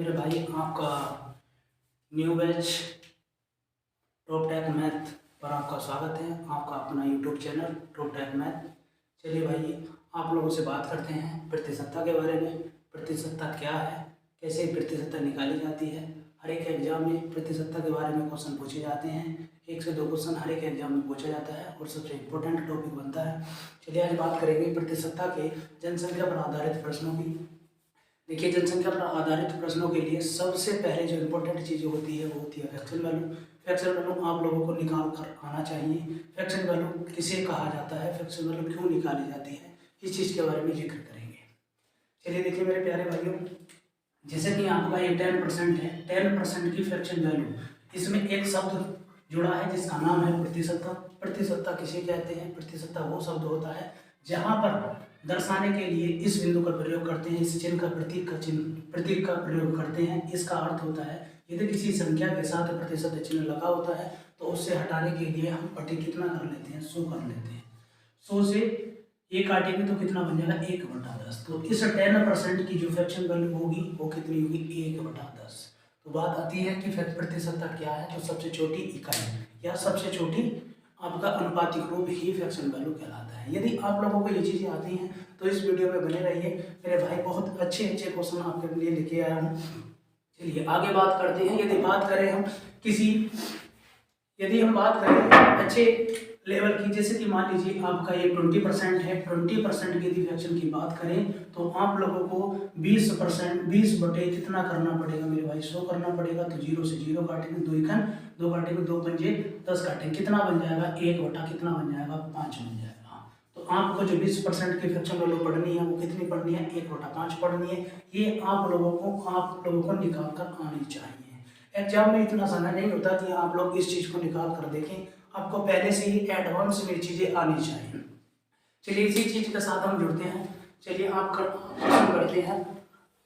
मेरे भाई आपका new batch top tech math पर आपका स्वागत है। आपका अपना YouTube channel top tech math. चलिए भाई, आप लोगों से बात करते हैं प्रतिशतता के बारे में। प्रतिशतता क्या है, कैसे प्रतिशतता निकाली जाती है। हर एक एग्जाम में प्रतिशतता के बारे में क्वेश्चन पूछे जाते हैं। 1 से 2 क्वेश्चन हर एक एग्जाम में पूछा जाता है और सबसे इम्पोर्टेंट टॉपिक बनता है। चलिए आज बात करेंगे प्रतिशतता के जनसंख्या पर आधारित प्रश्नों की। देखिए, जनसंख्या पर आधारित प्रश्नों के लिए सबसे पहले जो इम्पोर्टेंट चीज़ होती है वो होती है फ्रैक्शन वैल्यू। फ्रैक्शन वैल्यू आप लोगों को निकाल कर आना चाहिए। फ्रैक्शन वैल्यू किसे कहा जाता है, फ्रैक्शन वैल्यू क्यों निकाली जाती है, इस चीज़ के बारे में जिक्र करेंगे। चलिए देखिए मेरे प्यारे भाइयों, जैसे कि आपका ये 10% है, 10% की फ्रैक्शन वैल्यू, इसमें एक शब्द जुड़ा है जिसका नाम है प्रतिशतता। प्रतिशतता किसे कहते हैं? प्रतिशतता वो शब्द होता है जहाँ पर दर्शाने के लिए इस बिंदु का प्रयोग करते हैं, इस चिन्ह का प्रतीक का प्रयोग करते हैं। इसका अर्थ होता है यदि किसी संख्या के साथ प्रतिशत चिन्ह लगा होता है तो उससे हटाने के लिए हम पट्टी कितना कर लेते हैं, 100 कर लेते हैं। 100 से ये काटेंगे तो कितना बन जाएगा, 1/10। तो इस 10% की जो फ्रैक्शन वैल्यू होगी वो कितनी होगी, 1/10। तो बात आती है कि प्रतिशतता क्या है, तो सबसे छोटी इकाई या सबसे छोटी आपका अनुपातिक रूप ही फ्रैक्शन वैल्यू कहलाता है। यदि आप लोगों को ये चीज़ें आती हैं तो इस वीडियो में बने रहिए मेरे भाई, बहुत अच्छे अच्छे क्वेश्चन आपके लिए लेके आया हूँ। चलिए आगे बात करते हैं। यदि हम बात करें अच्छे लेवल की, जैसे कि मान लीजिए आपका ये 20% है, 20% की यदि फ्रैक्शन की बात करें तो आप लोगों को 20%, 20 बटे कितना करना पड़ेगा मेरे भाई, 100 करना पड़ेगा। तो 0 से 0 काटेंगे, 2 एकन 2 काटेंगे, 2 पंजे 10 काटेंगे, कितना बन जाएगा, 1 बटा कितना बन जाएगा, 5 बन जाएगा। तो आपको जो 20% की फ्रैक्शन वैल्यू पढ़नी है वो कितनी पढ़नी है, 1/5 पढ़नी है। ये आप लोगों को निकाल कर आनी चाहिए। एग्जाम में इतना समय नहीं होता कि आप लोग इस चीज़ को निकाल कर देखें, आपको पहले से ही एडवांस में चीज़ें आनी चाहिए। चलिए इसी चीज़ के साथ हम जुड़ते हैं। चलिए प्रश्न करते हैं।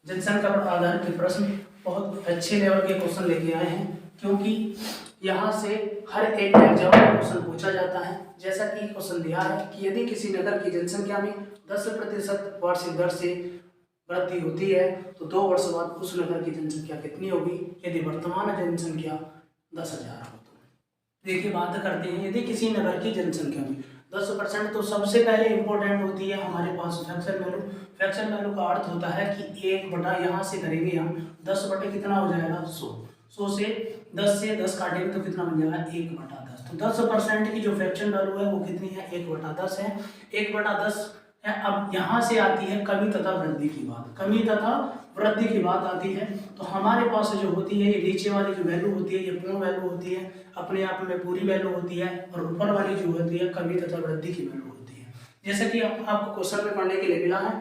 जनसंख्या पर आधारित प्रश्न बहुत अच्छे लेवल के क्वेश्चन लेके आए हैं, क्योंकि यहाँ से हर एक एग्जाम में क्वेश्चन पूछा जाता है। जैसा कि क्वेश्चन दिया है कि यदि किसी नगर की जनसंख्या में 10% वार्षिक दर से वृद्धि होती है तो 2 वर्ष बाद उस नगर की जनसंख्या कितनी होगी, यदि वर्तमान जनसंख्या 10,000 हो तो। देखिए बात करते हैं, यदि किसी नगर की जनसंख्या में 10%, तो सबसे पहले इंपॉर्टेंट होती है हमारे पास फ्रैक्शन वैल्यू। फ्रैक्शन वैल्यू का अर्थ होता है कि 1 बटा, यहाँ से करेंगे हम 10 बटे कितना हो जाएगा, 100। 100 से 10 काटेंगे तो कितना बन जाएगा, 1/10। तो 10% की जो फ्रैक्शन वैल्यू है वो कितनी है, 1/10 है। 1/10 है। अब यहाँ से आती है कमी तथा वृद्धि की बात। कमी तथा वृद्धि की बात आती है तो हमारे पास जो होती है, ये नीचे वाली जो वैल्यू होती है ये पूर्ण वैल्यू होती है, अपने आप में पूरी वैल्यू होती है, और ऊपर वाली जो होती है कमी तथा वृद्धि की वैल्यू होती है। जैसे कि आपको क्वेश्चन में पढ़ने के लिए मिला है,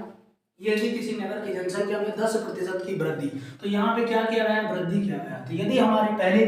यदि किसी नगर की जनसंख्या में 10% की वृद्धि, तो यहाँ पे क्या किया गया है, वृद्धि किया गया। तो यदि हमारे पहले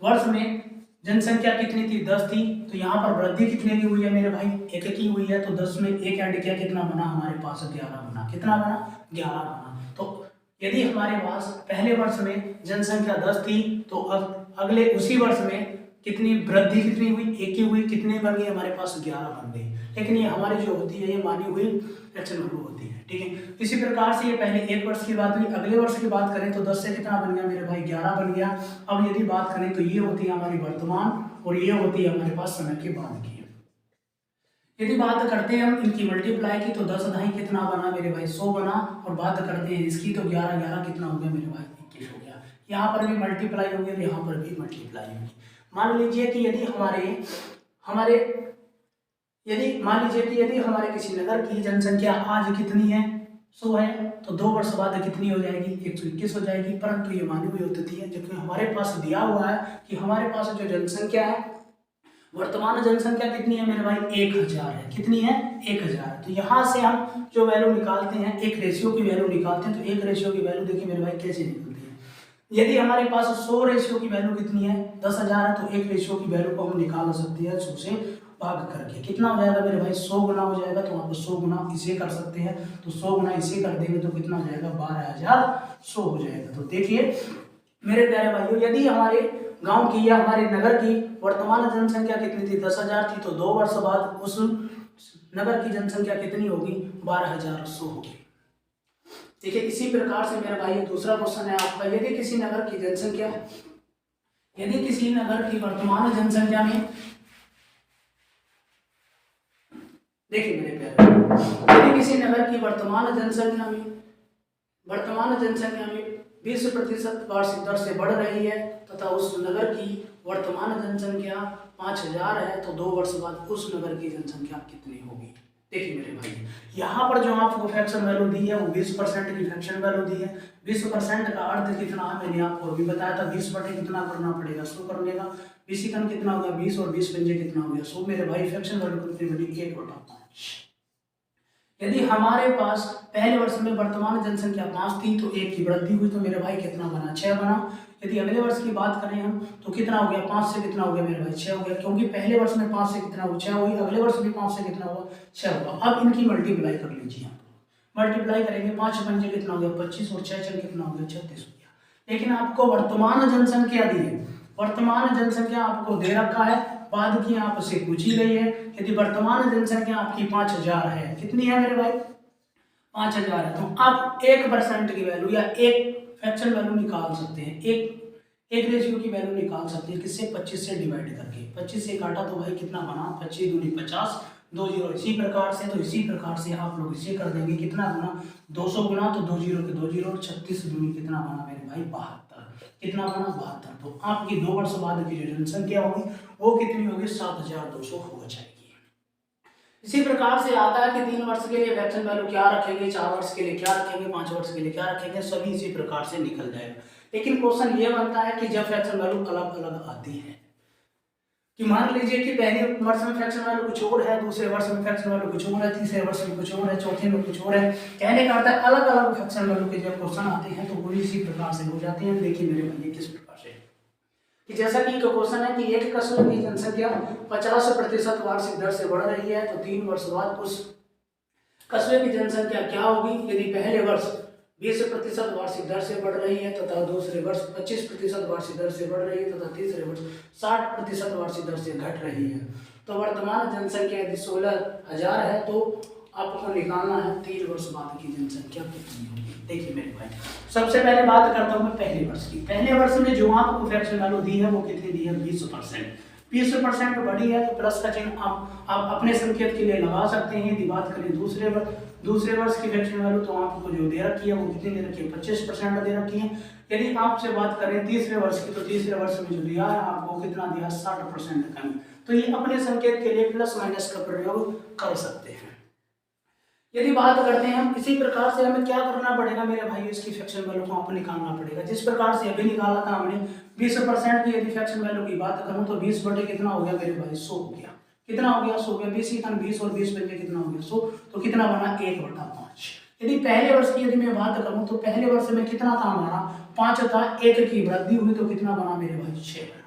वर्ष में जनसंख्या कितनी थी, 10 थी, तो यहाँ पर वृद्धि कितने की हुई है मेरे भाई, 1 की हुई है। तो 10 में 1 ऐड किया, कितना बना हमारे पास, 11 बना। कितना बना, 11 बना। तो यदि हमारे पास पहले वर्ष में जनसंख्या 10 थी तो अब अगले उसी वर्ष में कितनी वृद्धि कितनी हुई, 1 की हुई, कितने बन गई हमारे पास, 11 बन गई। लेकिन ये हमारी जो होती है ये मानी हुई फ्रैक्शन वैल्यू होती है, ठीक है। इसी प्रकार से ये पहले 1 वर्ष की बात हुई, अगले वर्ष की बात करें तो 10 से कितना बन गया मेरे भाई, 11 बन गया। अब यदि बात करें तो ये होती है हमारी वर्तमान, और ये होती है हमारे पास समय के बाद की। यदि बात करते हैं हम इनकी मल्टीप्लाई की तो 10 ढाई कितना बना मेरे भाई, 100 बना। और बात करते हैं इसकी तो 11 11 कितना हो गया मेरे भाई, 21 हो गया। यहाँ पर भी मल्टीप्लाई होगी और यहाँ पर भी मल्टीप्लाई होगी। मान लीजिए कि यदि हमारे किसी नगर की जनसंख्या आज कितनी है, 100 है, तो 2 वर्ष बाद कितनी हो जाएगी, 121 हो जाएगी। परंतु ये मानी हुई होती है, जबकि हमारे पास दिया हुआ है कि हमारे पास जो जनसंख्या है, वर्तमान जनसंख्या कितनी है मेरे भाई, 1000 है। कितनी है, 1000। तो यहाँ से हम जो वैल्यू निकालते हैं, एक रेशियो की वैल्यू निकालते हैं। तो एक रेशियो की वैल्यू देखिए मेरे भाई कैसे निकलती है। यदि हमारे पास 100 रेशियो की वैल्यू कितनी है, 10,000 है, तो एक रेशियो की वैल्यू को हम निकाल सकते हैं 100 से भाग करके। कितना हो जाएगा मेरे भाई, 100 गुना हो जाएगा। तो आप 100 गुना इसे कर सकते हैं, तो 100 गुना इसे कर देंगे तो कितना हो जाएगा, 12,100 हो जाएगा। तो देखिए मेरे प्यारे भाइयों, यदि हमारे गांव की या हमारे नगर की वर्तमान जनसंख्या कितनी थी, 10,000 थी, तो 2 वर्ष बाद उस नगर की जनसंख्या कितनी होगी, 12,100 होगी। देखिए इसी प्रकार से मेरे भाई दूसरा क्वेश्चन है आपका, यदि किसी नगर की जनसंख्या, यदि किसी नगर की वर्तमान जनसंख्या में, देखिए मेरे प्यारे, यदि किसी नगर की वर्तमान जनसंख्या में 20% वार्षिक दर से बढ़ रही है तथा उस नगर की वर्तमान जनसंख्या 5000 है, तो 2 वर्ष बाद उस नगर की जनसंख्या कितनी होगी। देखिए मेरे भाई, यहाँ पर जो आपको फ्रैक्शन वैल्यू दी है वो 20% की फ्रैक्शन वैल्यू दी है। 20% का अर्थ कितना है मैंने आपको अभी बताया था, 20 बटे कितना करना पड़ेगा 100 कर लेगा। 20 कितना होगा 20 और 20 पंजे कितना हो गया 100 मेरे भाई। फ्रैक्शन वैल्यू कितनी बनी 1/5। यदि हमारे पास पहले वर्ष में वर्तमान जनसंख्या 5 थी तो 1 की वृद्धि हुई, तो मेरे भाई कितना बना 6 बना। यदि अगले वर्ष की बात करें हम तो कितना हो गया 5 से कितना हो गया मेरे भाई 6 हो गया, क्योंकि पहले वर्ष में 5 से कितना हुआ 6 हुई, अगले वर्ष में 5 से कितना हुआ 6 हुआ। अब इनकी मल्टीप्लाई कर लीजिए आप, मल्टीप्लाई करेंगे 5 पंजे कितना हो गया 25 और 6 छह कितना हो गया 36 हो गया। लेकिन आपको वर्तमान जनसंख्या दी है, वर्तमान जनसंख्या आपको दे रखा है, बाद की आपसे पूछी गई है। यदि वर्तमान जनसंख्या आपकी 5000 है, कितनी है मेरे भाई 5000 है, तो आप 1% की वैल्यू या एक फ्रैक्शन वैल्यू निकाल सकते हैं, एक रेशियो की वैल्यू निकाल सकते हैं किससे 25 से डिवाइड करके। 25 से काटा तो भाई कितना बना 25 दूनी 50, 2 जीरो इसी प्रकार से, तो इसी प्रकार से आप लोग इसे कर देंगे कितना गुना 200 गुना, तो 2 जीरो के 2 जीरो, 36 दूनी कितना बना मेरे भाई 72, कितना बना 72। तो आपकी 2 वर्ष बाद की जो जनसंख्या होगी वो कितनी होगी 7200 हो जाएगी। इसी प्रकार से आता है कि 3 वर्ष के लिए फ्रैक्शन वैल्यू क्या रखेंगे, 4 वर्ष के लिए क्या रखेंगे, 5 वर्ष के लिए क्या रखेंगे, सभी इसी प्रकार से निकल जाएगा। लेकिन क्वेश्चन ये बनता है कि जब फ्रैक्शन वैल्यू अलग अलग आती है, कि मान लीजिए कि पहले वर्ष में फ्रैक्शन वैल्यू कुछ और है, दूसरे वर्ष में फ्रैक्शन वैल्यू कुछ और है, तीसरे वर्ष में कुछ और है, चौथे में कुछ और है, कहने का अर्थ है अलग अलग फ्रैक्शन वैल्यू के जब क्वेश्चन आते हैं तो वो इसी प्रकार से हो जाते हैं। देखिए मेरे भाई किस प्रकार से, कि जैसा कि क्वेश्चन है कि एक कस्बे की जनसंख्या 50% वार्षिक दर से बढ़ रही है, तो 3 वर्ष बाद उस कस्बे की जनसंख्या क्या होगी। यदि पहले वर्ष 20% वार्षिक दर से बढ़ रही है तथा दूसरे वर्ष 25% वार्षिक दर से बढ़ रही है तथा तीसरे वर्ष 60% वार्षिक दर से घट रही है, तो वर्तमान जनसंख्या यदि 16000 है तो आपको निकालना है 3 वर्ष बाद की जनसंख्या कितनी होगी। देखिए मेरे भाई, सबसे पहले बात करता हूँ मैं पहले वर्ष की। पहले वर्ष में जो आपको फ्रैक्शन वैल्यू दी है वो कितनी दी है 20%। 20% बढ़ी है तो प्लस का चिन्ह आप अपने संकेत के लिए लगा सकते हैं। यदि बात करें दूसरे वर्ष की फ्रैक्शन वैल्यू तो आपको जो दे रखी है वो कितनी दे रखी है 25% दे रखी है। यदि आपसे बात करें तीसरे वर्ष की तो तीसरे वर्ष में जो दिया है आपको कितना दिया 60% कमी, तो ये अपने संकेत के लिए प्लस माइनस का प्रयोग कर सकते हैं। यदि बात करते हैं हम इसी प्रकार से हमें क्या करना पड़ेगा मेरे भाई, इसकी फ्रैक्शन वैल्यू को आपको निकालना पड़ेगा। जिस प्रकार से अभी निकाला था हमने 20% की यदि फ्रैक्शन वैल्यू की बात करूं तो 20 बटे कितना हो गया मेरे भाई 100 हो गया, कितना हो गया 100 हो गया। 20 की 20 और 20 बटे कितना हो गया 100, तो कितना बना 1/5। यदि पहले वर्ष की यदि मैं बात करूं तो पहले वर्ष में कितना था हमारा 5 था, 1 की वृद्धि हुई तो कितना बना मेरे भाई 6।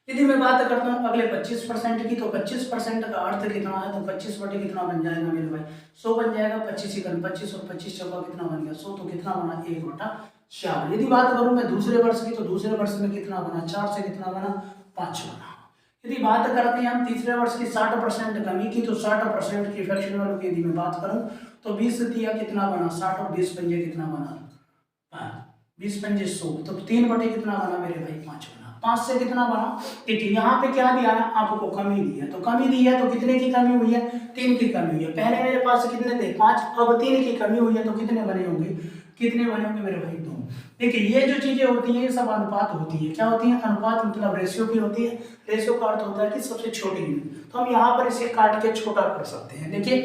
यदि मैं बात करता हूँ अगले 25% की, तो 25% का अर्थ कितना है, तो 25 बटे कितना बन जाएगा मेरे भाई 100 बन जाएगा। 25 ही 25 और 25 चौका कितना बन गया 100, तो कितना बना 1/4। यदि बात करूँ मैं दूसरे वर्ष की तो दूसरे वर्ष में कितना बना 4 से कितना बना 5 बना। यदि बात करते हैं हम तीसरे वर्ष की 60% कमी की, तो 60% की फ्रैक्शन वैल्यू की यदि मैं बात करूँ तो 20 दिया कितना बना 60 और 20 पंजे कितना बना 20 पंजे 100, तो 3 बटे कितना बना मेरे भाई 5 बना। 5 से कितना बना, देखिए यहाँ पे क्या दिया है आपको कमी दी है, तो कमी दी है तो कितने की कमी हुई है 3 की कमी हुई है। पहले मेरे पास कितने थे 5, अब 3 की कमी हुई है तो कितने बने होंगे, कितने बने होंगे मेरे भाई 2। देखिए ये जो चीजें होती हैं ये सब अनुपात होती है। क्या होती है अनुपात, मतलब रेशियो की होती है। रेशियो का अर्थ होता है कि सबसे छोटी यूनिट, तो हम यहाँ पर इसे काट के छोटा कर सकते हैं। देखिए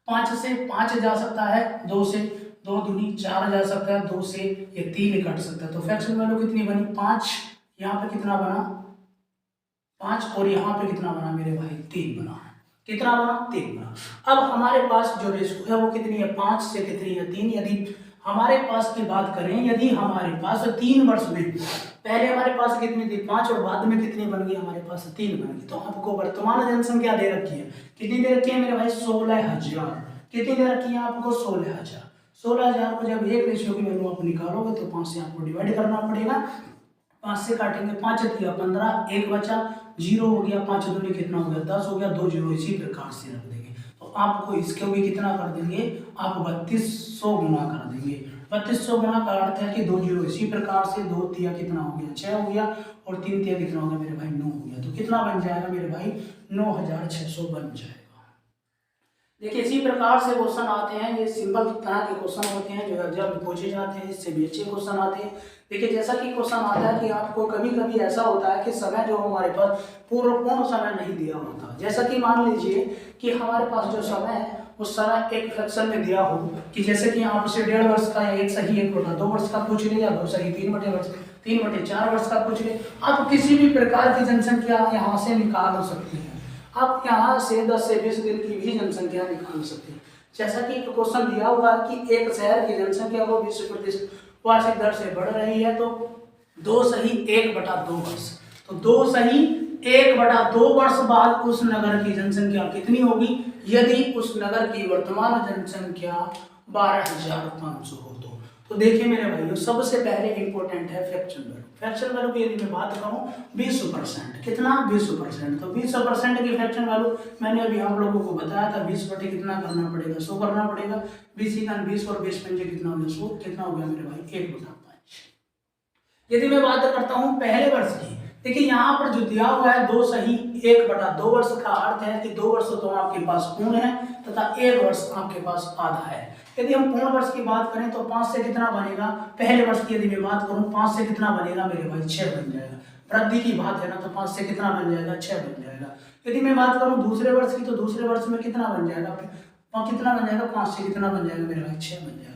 5 से 5 जा सकता है, 2 से 2 दूनी 4 जा सकता है, 2 से ये 3 कट सकता है, तो फ्रैक्शन वैल्यू कितनी बनी 5, यहाँ पे कितना बना 5 और यहाँ पे कितना बना मेरे भाई 3 बना। कितना बना 3 बना। अब हमारे पास जो रेशियो है वो कितनी है 5 से कितनी है 3। यदि हमारे पास की बात करें, यदि हमारे पास 3 वर्ष में पहले हमारे पास कितनी थी 5 और बाद में कितनी बन गई हमारे पास 3 बन गई, तो आपको वर्तमान जनसंख्या दे रखी है, कितनी दे रखी है मेरे भाई 16000। कितनी दे रखी है आपको 16000। 16000 को जब एक रेशियो की वैल्यू आप निकालोगे तो 5 से आपको डिवाइड करना पड़ेगा। 5 से काटेंगे 5 दिया 15, 1 बचा 0 हो गया, 5 दूनी कितना हो गया 10 हो गया, 2 जीरो इसी प्रकार से रख देंगे। तो आपको इसको भी कितना कर देंगे, आप 3200 गुना कर देंगे। 3200 गुना का अर्थ है कि 2 जीरो, इसी प्रकार से 2 तिया कितना हो गया, 6 हो गया, और 3 तिया कितना हो गया मेरे भाई, 9 हो गया। तो कितना बन जाएगा मेरे भाई, 9600 बन जाएगा। देखिए इसी प्रकार से क्वेश्चन आते हैं, ये सिंपल तरह के क्वेश्चन होते हैं जो एग्जाम में पूछे जाते हैं, इससे भी अच्छे क्वेश्चन आते हैं। देखिए जैसा कि क्वेश्चन आता है कि आपको कभी कभी ऐसा होता है कि समय जो हमारे पास पूर्ण समय नहीं दिया होता। जैसा कि मान लीजिए कि हमारे पास जो समय है उस समय एक फ्रैक्शन में दिया हो कि जैसे कि आपसे 1.5 वर्ष का या 1 सही 1/2 वर्ष का पूछ ले, या 2 सही 3/4 वर्ष का पूछ ले, आप किसी भी प्रकार की जनसंख्या यहाँ से निकाल सकते हैं। आप यहाँ से 10 से 20 दिन की भी जनसंख्या निकाल सकते हैं। जैसा कि एक क्वेश्चन दिया हुआ है कि एक शहर की जनसंख्या को 20% वार्षिक दर से बढ़ रही है, तो 2 सही 1/2 वर्ष, तो 2 सही 1/2 वर्ष बाद उस नगर की जनसंख्या कितनी होगी, यदि उस नगर की वर्तमान जनसंख्या 12,500 हो तो देखिए मेरे भाइयों, सबसे पहले इंपॉर्टेंट है फ्रैक्शन वैल्यू। फ्रैक्शन वैल्यू की यदि मैं बात करूं 20%, कितना 20%, तो 20% की फ्रैक्शन वैल्यू मैंने अभी आप लोगों को बताया था, 20 बटे कितना करना पड़ेगा, 100 करना पड़ेगा। 20 और 20 पंजे कितना हो गया, 100, कितना हो गया मेरे भाई, 1/5। यदि मैं बात करता हूँ पहले वर्ष की, देखिए यहाँ पर जो दिया हुआ है 2 सही 1/2 वर्ष का अर्थ है कि 2 वर्ष तो आपके पास पूर्ण है तथा 1 वर्ष आपके पास आधा है। यदि हम पूर्ण वर्ष की बात करें तो 5 से कितना बनेगा, पहले वर्ष की यदि मैं बात करूं 5 से कितना बनेगा मेरे भाई, 6 बन जाएगा। वृद्धि की बात है ना, तो 5 से कितना बन जाएगा, 6 बन जाएगा। यदि मैं बात करूं दूसरे वर्ष की, तो दूसरे वर्ष में कितना बन जाएगा, कितना बन जाएगा, 5 से कितना बन जाएगा मेरे भाई, 6 बन जाएगा।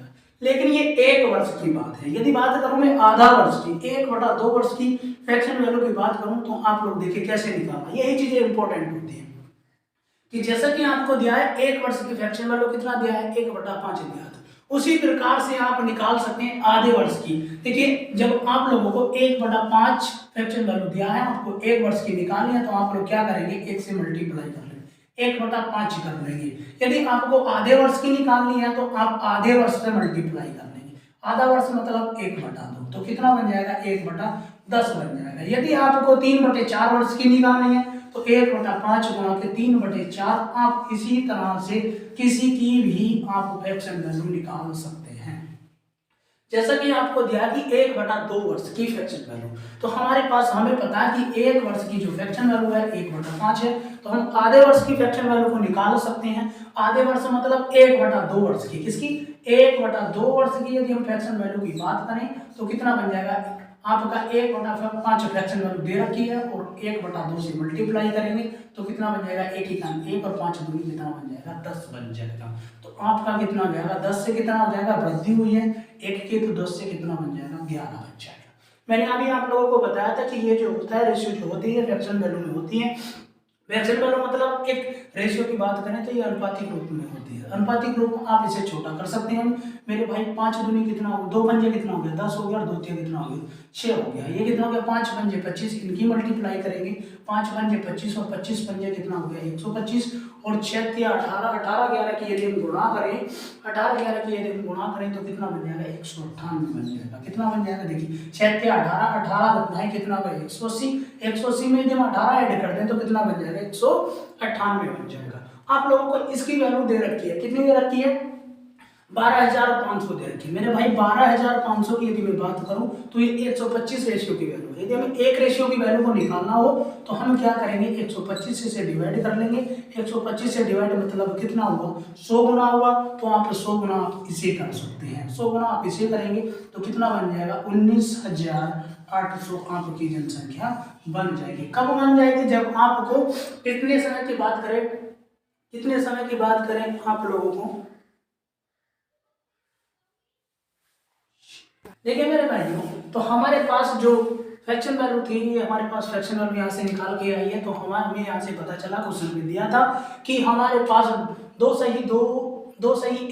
लेकिन ये 1 वर्ष की बात है। यदि बात करूं मैं आधा वर्ष की, 1/2 वर्ष की फ्रैक्शन वैल्यू की बात करूं, तो आप लोग देखिए कैसे निकालना, यही चीजें इंपॉर्टेंट होती है कि जैसा कि आपको दिया है 1 वर्ष की फ्रैक्शन वैल्यू कितना दिया है, 1/5 दिया था, उसी प्रकार से आप निकाल सकते हैं आधे वर्ष की। देखिए जब आप लोगों को 1/5 फ्रैक्शन वैल्यू दिया है, आपको 1 वर्ष की निकालनी है, तो आप लोग क्या करेंगे, 1 से मल्टीप्लाई कर लेंगे, 1/5 कर लेंगे। यदि आपको आधे वर्ष की निकालनी है तो आप आधे वर्ष से मल्टीप्लाई कर लेंगे, आधा वर्ष मतलब 1/2, तो कितना बन जाएगा, 1/10 बन जाएगा। यदि आपको 3/4 वर्ष की निकालनी है तो 1/5 गुणा के 3/4, आप इसी तरह से किसी की भी आप फ्रैक्शन वैल्यू निकाल सकते हैं। जैसा कि आपको दिया कि 1/2 वर्ष की फ्रैक्शन वैल्यू, तो हमारे पास हमें पता है कि 1 वर्ष की जो फ्रैक्शन वैल्यू है 1/5 है, तो हम आधे वर्ष की फ्रैक्शन वैल्यू को निकाल सकते हैं। आधे वर्ष मतलब 1/2 वर्ष की, किसकी, 1/2 वर्ष की यदि हम फ्रैक्शन वैल्यू की बात करें तो कितना बन जाएगा, आपका 1/5 फ्रैक्शन वैल्यू दे रखी है और 1/2 से मल्टीप्लाई करेंगे तो कितना बन जाएगा, 1 ही काम, 1 और 5 दूनी कितना बन जाएगा, 10 बन जाएगा। तो आपका कितना हो जाएगा, 10 से कितना हो जाएगा, वृद्धि हुई है 1 की, तो 10 से कितना बन जाएगा, 11 बन जाएगा। मैंने अभी आप लोगों को बताया था कि ये जो होता है रेशियो जो होती है फ्रैक्शन वैल्यू में होती है। फ्रैक्शन वैल्यू मतलब एक रेशियो की बात करें तो ये अनुपातिक रूप में होती है। अनुपातिक रूप आप इसे छोटा कर सकते हैं मेरे भाई, 5 दूनी कितना हो, 2 पंजे कितना हो गया, 10 हो गया, और 2 तिया कितना हो गया, 6 हो गया। ये कितना हो गया, 5 पंजे 25, इनकी मल्टीप्लाई करेंगे, 5 पंजे 25 और 25 पंजे कितना हो गया, 125, और 6 तिया 18, 18 11 की यदि हम गुणा करें, 18 11 की यदि हम गुणा करें तो कितना बन जाएगा, 198 बन जाएगा। कितना बन जाएगा, देखिए 6 तिया 18, 18 बताएं कितना होगा, 180, 180 में यदि हम 18 ऐड कर दें तो कितना बन जाएगा, 198 बन जाएगा। आप लोगों को इसकी वैल्यू दे रखी है, कितनी दे रखी है, 12,500 दे रखी है मेरे भाई। 12,500 की यदि मैं बात करूं तो ये 125 रेशियो की वैल्यू है। यदि हमें एक रेशियो की वैल्यू को निकालना हो तो हम क्या करेंगे, 125 से डिवाइड कर लेंगे। 125 से डिवाइड मतलब कितना हुआ, 100 गुना हुआ, तो आप 100 गुना आप इसे कर सकते हैं। 100 गुना आप इसे करेंगे तो कितना बन जाएगा, 19,800 आपकी जनसंख्या बन जाएगी। कब बन जाएगी, जब आपको कितने समय की बात करें, कितने समय की बात करें आप लोगों को, देखिए मेरे भाइयों, तो हमारे पास जो फ्रैक्शन वैल्यू थी, ये हमारे पास फ्रैक्शन वैल्यू यहाँ से निकाल के आई है, तो हमें यहाँ से पता चला, क्वेश्चन में दिया था कि हमारे पास 2 सही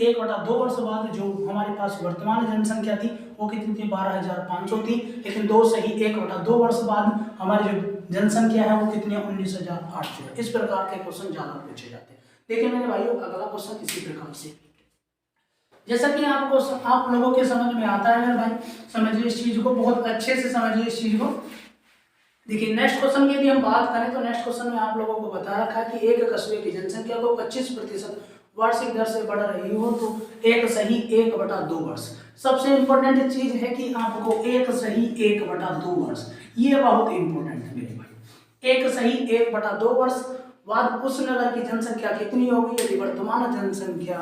1/2 वर्ष बाद जो हमारे पास वर्तमान जनसंख्या थी वो कितनी थी, 12,500 थी। लेकिन 2 सही 1/2 वर्ष बाद हमारी जो जनसंख्या है वो कितनी है, 19,800। इस प्रकार के क्वेश्चन ज्यादा पूछे जाते हैं। देखिए मेरे भाइयों, अगला क्वेश्चन इसी प्रकार से, जैसा कि आपको आप लोगों के समझ में आता है मेरे भाई, समझिए इस चीज को, बहुत अच्छे से समझिए इस चीज को। देखिए नेक्स्ट क्वेश्चन की यदि हम बात करें तो नेक्स्ट क्वेश्चन में आप लोगों को बता रखा है कि एक कस्बे की जनसंख्या को 25% वार्षिक दर से बढ़ रही हो तो एक सही 1/2 वर्ष। सबसे इंपॉर्टेंट चीज है कि आपको एक सही 1/2 वर्ष, ये बहुत इंपॉर्टेंट है मेरे भाई। एक सही 1/2 वर्ष बाद उस नगर की जनसंख्या कितनी होगी यदि वर्तमान जनसंख्या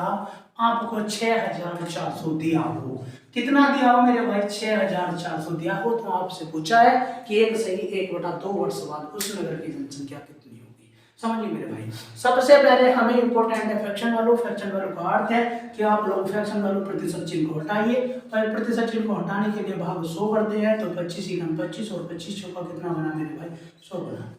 आपको 6400 दिया हो। कितना दिया हो मेरे भाई? 6400 दिया हो। तो आपसे पूछा है कि एक सही 1/2 वर्ष बाद उस नगर की जनसंख्या कितनी होगी। समझिए मेरे भाई, सबसे पहले हमें इंपॉर्टेंट है फ्रैक्शन वैल्यू। फ्रैक्शन वैल्यू का अर्थ है कि आप लोग फ्रैक्शन वैल्यू प्रतिशत चिन्ह को हटाइए और प्रतिशत चिन्ह को हटाने के लिए भाग 100 करते हैं तो 25 × 25 और 25 चौका कितना बना मेरे भाई? 100 बना।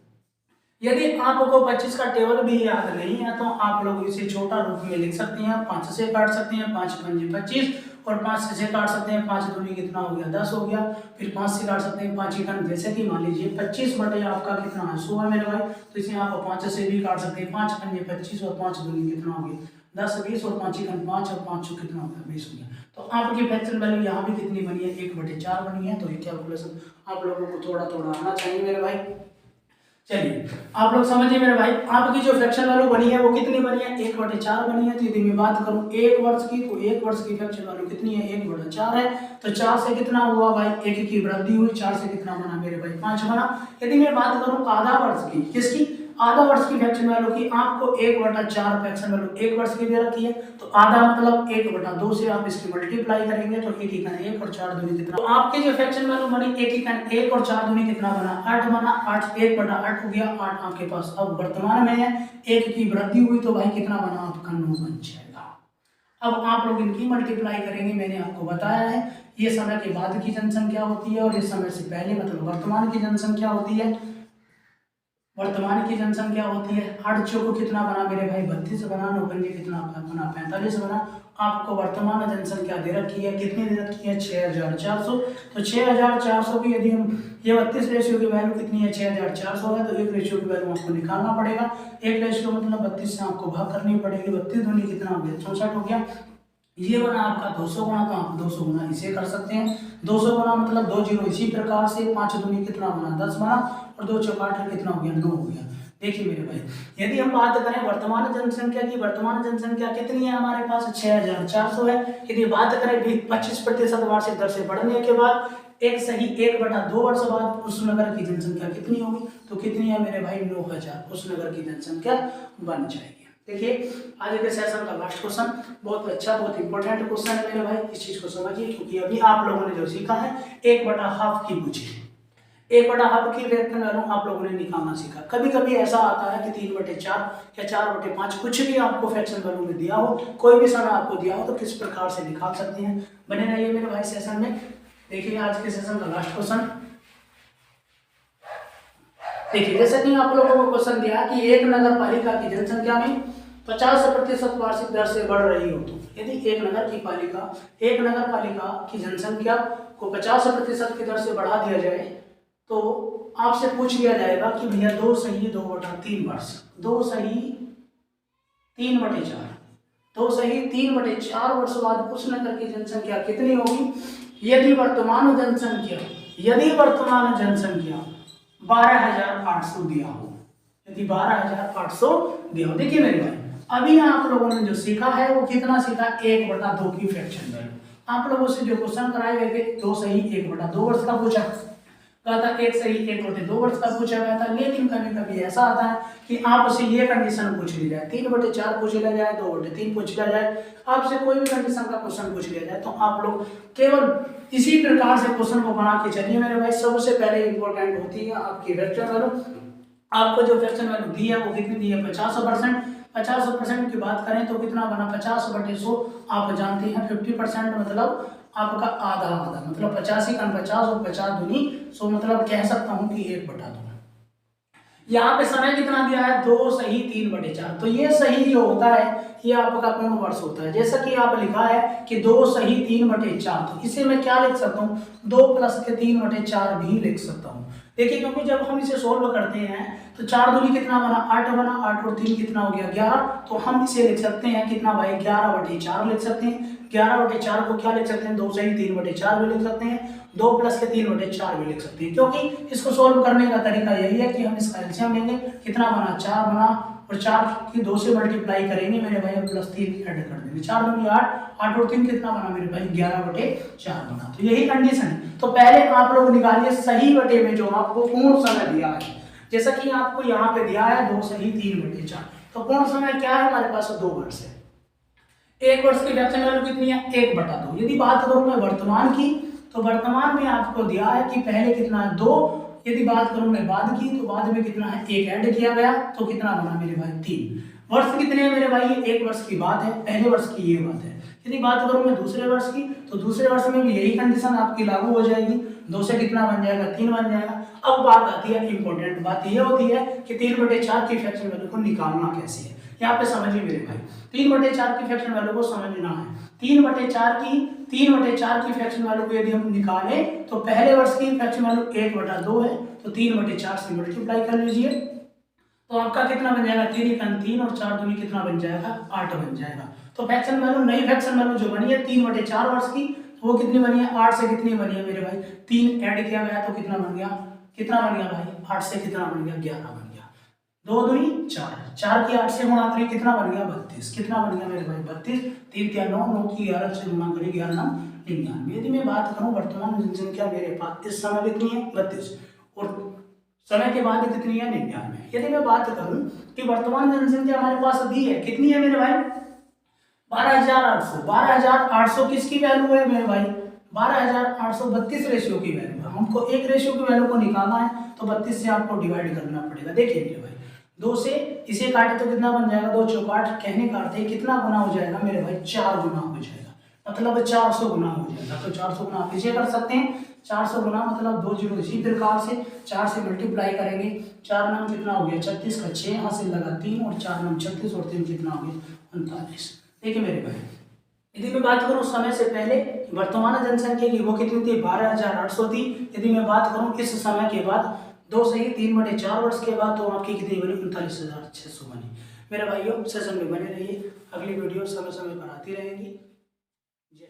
यदि आपको 25 का टेबल भी याद नहीं है तो आप लोग इसे छोटा रूप में लिख सकते हैं। 5 से काट सकते हैं, 5 × 5 = 25 और 5 से काट सकते हैं, 5 दूनी कितना हो गया? 10 हो गया। फिर 5 से काट सकते हैं, 5 × जैसे कि मान लीजिए 25 बटे आपका कितना है? 100 है मेरे भाई। तो इसे आप 5 से भी काट सकते हैं, 5 × 25 और 5 दूनी कितना हो गया? 10 20 और 5 × 5 और 5 कितना हो गया? 20 हो गया। तो आपकी फ्रैक्शन वैल्यू यहाँ भी कितनी बनी है? 1/4 बनी है। तो ये कैलकुलेशन आप लोगों को थोड़ा थोड़ा आना चाहिए मेरे भाई। चलिए आप लोग समझिए मेरे भाई, आपकी जो फ्रैक्शन वैल्यू बनी है वो कितनी बनी है? 1/4 बनी है। तो यदि मैं बात करूं 1 वर्ष की तो 1 वर्ष की फ्रैक्शन वैल्यू कितनी है? 1/4 है। तो 4 से कितना हुआ भाई? 1 की वृद्धि हुई, 4 से कितना बना मेरे भाई? 5 बना। यदि मैं बात करूं आधा वर्ष की, किसकी? आधा वर्ष की फ्रैक्शन वैल्यू की, आपको 1/4 फ्रैक्शन वैल्यू 1 वर्ष की दे रखी है। तो आधा मतलब 1/2 से आप इसकी मल्टीप्लाई करेंगे तो 1 × 1 और 4 दूनी कितना? तो आपकी जो फ्रैक्शन वैल्यू बनी 1 × 1 और 4 दूनी कितना बना? 8 बना। 8 1/8 हो गया। 8 आपके पास अब वर्तमान में है। 1 की वृद्धि हुई तो भाई कितना बना आपका? 9 बन जाएगा। अब आप लोग इनकी मल्टीप्लाई करेंगे। मैंने आपको बताया है ये समय के बाद की जनसंख्या होती है और इस समय से पहले मतलब वर्तमान की जनसंख्या होती है। वर्तमान की जनसंख्या होती है 8 चौको कितना बना मेरे भाई? 32 बना। 9 पंजे कितना बना? 45 बना। आपको वर्तमान जनसंख्या दे रखी है, कितनी दे रखी है? 6400। तो 6400 की यदि हम ये 32 रेशियो की वैल्यू कितनी है? 6400 है। तो एक रेशियो की वैल्यू आपको निकालना पड़ेगा। एक रेशियो मतलब 32 से आपको भाग करनी पड़ेगी। 32 दूनी कितना हो गया? 64 हो गया। ये बना आपका 200 गुना। तो आप 200 गुना इसे कर सकते हैं। 200 गुना मतलब 2 जीरो। इसी प्रकार से 5 दूनी कितना बना? 10 बना और 2 चौका 8 कितना हो गया? 9 हो गया। देखिए मेरे भाई, यदि हम बात करें वर्तमान जनसंख्या की, वर्तमान जनसंख्या कितनी है हमारे पास? 6400 है। यदि बात करें 25% वार्षिक दर से बढ़ने के बाद एक सही 1/2 वर्ष बाद उस नगर की जनसंख्या कितनी होगी? तो कितनी है मेरे भाई? 9000 उस नगर की जनसंख्या बन जाएगी। देखिए आज के सेशन का लास्ट क्वेश्चन बहुत अच्छा, बहुत इंपॉर्टेंट क्वेश्चन है मेरे भाई। इस चीज को समझिए क्योंकि अभी आप लोगों ने जो सीखा है 1/2 की पूछी, 1/2 की फ्रैक्शन वैल्यू आप लोगों ने निकालना सीखा। कभी कभी ऐसा आता है कि 3/4 या 4/5 कुछ भी आपको फ्रैक्शन वैल्यू में दिया हो, कोई भी समय आपको दिया हो तो किस प्रकार से निकाल सकते हैं। बने रहिए मेरे भाई सेशन में। देखिए आज के सेशन का लास्ट क्वेश्चन देखिए, जैसे कि आप लोगों को क्वेश्चन दिया कि एक नगर पालिका की जनसंख्या में 50% वार्षिक दर से बढ़ रही हो तो यदि एक नगर पालिका की जनसंख्या को 50% की दर से बढ़ा दिया जाए तो आपसे पूछ लिया जाएगा कि भैया 2 सही 2/3 वर्ष, 2 सही 3/4, 2 सही 3/4 वर्ष बाद उस नगर की जनसंख्या कितनी होगी? यदि वर्तमान जनसंख्या 12,800 दिया हो, यदि 12,800 दिया हो। देखिए मेरे भाई, अभी आप लोगों ने जो सीखा है वो कितना सीखा? 1/2 की फ्रैक्शन वैल्यू। आप लोगों से जो क्वेश्चन कराए गए थे 2 सही 1/2 वर्ष का पूछा गया था, 1 सही 1/2 वर्ष का पूछा गया था। लेकिन कभी कभी ऐसा आता है कि आपसे ये कंडीशन पूछ ली जाए, 3/4 पूछ लिया जाए, 2/3 पूछ लिया जाए, आपसे कोई भी कंडीशन का क्वेश्चन पूछ लिया जाए तो आप लोग केवल इसी प्रकार से क्वेश्चन को बना के चलिए मेरे भाई। सबसे पहले इंपॉर्टेंट होती है आपकी फ्रैक्शन वैल्यू। आपको जो फ्रैक्शन वैल्यू दी है वो कितनी दी है? 50%। 50% की बात करें तो कितना बना? 50/100। आप जानते हैं 50% मतलब आपका आधा आधा, मतलब 50 × 50 और 50 दूनी 100, मतलब कह सकता हूं कि 1/2। यहाँ पे समय कितना दिया है? 2 सही 3/4। तो ये सही जो होता है ये आपका पूर्ण वर्ष होता है। जैसा कि आप लिखा है कि 2 सही 3/4, तो इसे मैं क्या लिख सकता हूँ? 2 + 3/4 भी लिख सकता हूँ। देखिए क्योंकि जब हम इसे सोल्व करते हैं तो 4 दूनी कितना बना 8 बना, 8 और 3 कितना हो गया 11। तो हम इसे लिख सकते हैं कितना भाई 11/4 लिख सकते हैं। 11/4 को क्या लिख सकते हैं 2 से ही 3/4 भी लिख सकते हैं, 2 प्लस के 3/4 भी लिख सकते हैं, क्योंकि इसको सोल्व करने का तरीका यही है कि हम इसका एलसीएम लेंगे, कितना बना 4 बना, और 4 की 2 से मल्टीप्लाई करेंगे मेरे भाई, प्लस 3 ऐड कर देंगे, 4 दूनी 8, 8 और 3 कितना बना मेरे भाई 11/4 बना। तो यही कंडीशन है। तो पहले आप लोग निकालिए सही बटे में जो आपको पूर्ण समय दिया है, जैसा कि आपको यहाँ पे दिया है 2 सही 3/4, तो पूर्ण समय क्या है हमारे पास 2 वर्ष है। 1 वर्ष की फ्रैक्शन वैल्यू कितनी है 1/2। यदि बात करूं मैं वर्तमान की, तो वर्तमान में आपको दिया है कि पहले कितना है 2, यदि बात करूं मैं बाद की, तो बाद में कितना है 1 ऐड किया गया, तो कितना बना मेरे भाई 3। वर्ष कितने हैं मेरे भाई, ये 1 वर्ष की बात है, पहले वर्ष की ये बात है। यदि बात करूं मैं दूसरे वर्ष की, तो दूसरे वर्ष में भी यही कंडीशन आपकी लागू हो जाएगी, 2 से कितना बन जाएगा 3 बन जाएगा। अब बात आती है इंपॉर्टेंट बात ये होती है कि 3/4 की फ्रैक्शन वैल्यू को निकालना कैसे है। यहाँ पे समझिए मेरे भाई, 3/4 की फ्रैक्शन वैल्यू को समझना है। 3/4 की फ्रैक्शन वैल्यू को यदि हम निकालें तो पहले वर्ष की फ्रैक्शन वैल्यू 1/2 है, तो 3/4 से मल्टीप्लाई कर लीजिए, तो आपका कितना बन जाएगा 3 और 4 दूनी कितना बन जाएगा 8 बन जाएगा। तो फ्रैक्शन वैल्यू, नई फ्रैक्शन वैल्यू जो बनी है 3/4 वर्ष की, वो कितनी बनी है 8 से कितनी बनी है मेरे भाई 3 ऐड किया गया, तो कितना बन गया भाई 8 से कितना बन गया 11 बन गया। 2 दूनी 4, 4 की 8 से गुणा करें कितना बन गया 32, कितना बन गया मेरे भाई 32, 3 3 9, 9 की 11 से गुणा करें 11 9 99। यदि मैं बात करूं वर्तमान जनसंख्या मेरे पास इस समय कितनी है 32, और समय के बाद कितनी है 99। यदि मैं बात करूं कि वर्तमान जनसंख्या हमारे पास दी है कितनी है मेरे भाई 12,800, 12,800 किसकी वैल्यू है मेरे भाई 12,832 रेशियो की वैल्यू है। हमको एक रेशियो की वैल्यू को निकालना है, तो 32 से आपको डिवाइड करना पड़ेगा। देखिए मेरे भाई 2 से इसे काटे तो कितना बन जाएगा 2 चौक 8, कहने का अर्थ है कितना गुना हो जाएगा मेरे भाई 4 गुना हो जाएगा, मतलब 400 गुना हो जाएगा। तो 400 गुना आप इसे कर सकते हैं, 400 गुना मतलब 2 जीरो इसी प्रकार से 4 से मल्टीप्लाई करेंगे, 4 नाम कितना हो गया 36 का 6 यहाँ से लगा 3, और 4 नाम 36 और 3 कितना हो गया 39। देखिए मेरे भाई, यदि मैं बात करूं समय से पहले वर्तमान जनसंख्या की वो कितनी थी 12,800 थी। यदि मैं बात करूं इस समय के बाद 2 से ही 3/4 वर्ष के बाद, तो आपकी कितनी बनी 39,600 बनी। मेरे भाइयों सेशन में बने रहिए, अगली वीडियो समय समय पर आती रहेगी। जय